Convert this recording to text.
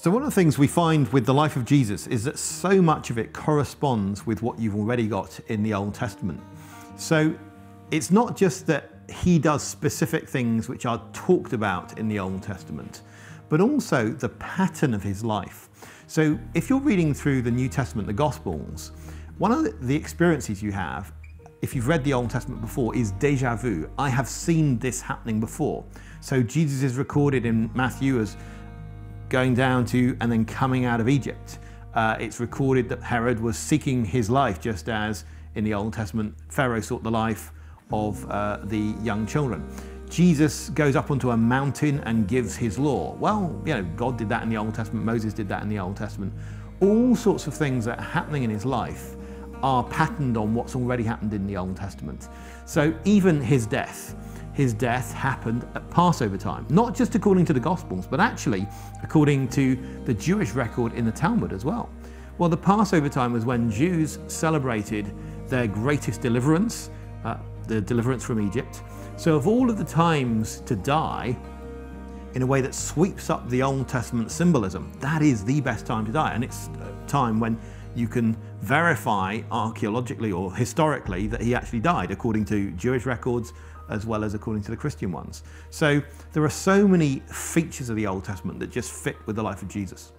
So one of the things we find with the life of Jesus is that so much of it corresponds with what you've already got in the Old Testament. So it's not just that he does specific things which are talked about in the Old Testament, but also the pattern of his life. So if you're reading through the New Testament, the Gospels, one of the experiences you have, if you've read the Old Testament before, is déjà vu. I have seen this happening before. So Jesus is recorded in Matthew as going down to and then coming out of Egypt. It's recorded that Herod was seeking his life, just as in the Old Testament Pharaoh sought the life of the young children. Jesus goes up onto a mountain and gives his law. Well, you know, God did that in the Old Testament, Moses did that in the Old Testament. All sorts of things that are happening in his life are patterned on what's already happened in the Old Testament. So even his death happened at Passover time, not just according to the Gospels, but actually according to the Jewish record in the Talmud as well. Well, the Passover time was when Jews celebrated their greatest deliverance, the deliverance from Egypt. So of all of the times to die in a way that sweeps up the Old Testament symbolism, that is the best time to die. And it's a time when you can verify archaeologically or historically that he actually died according to Jewish records as well as according to the Christian ones. So there are so many features of the Old Testament that just fit with the life of Jesus.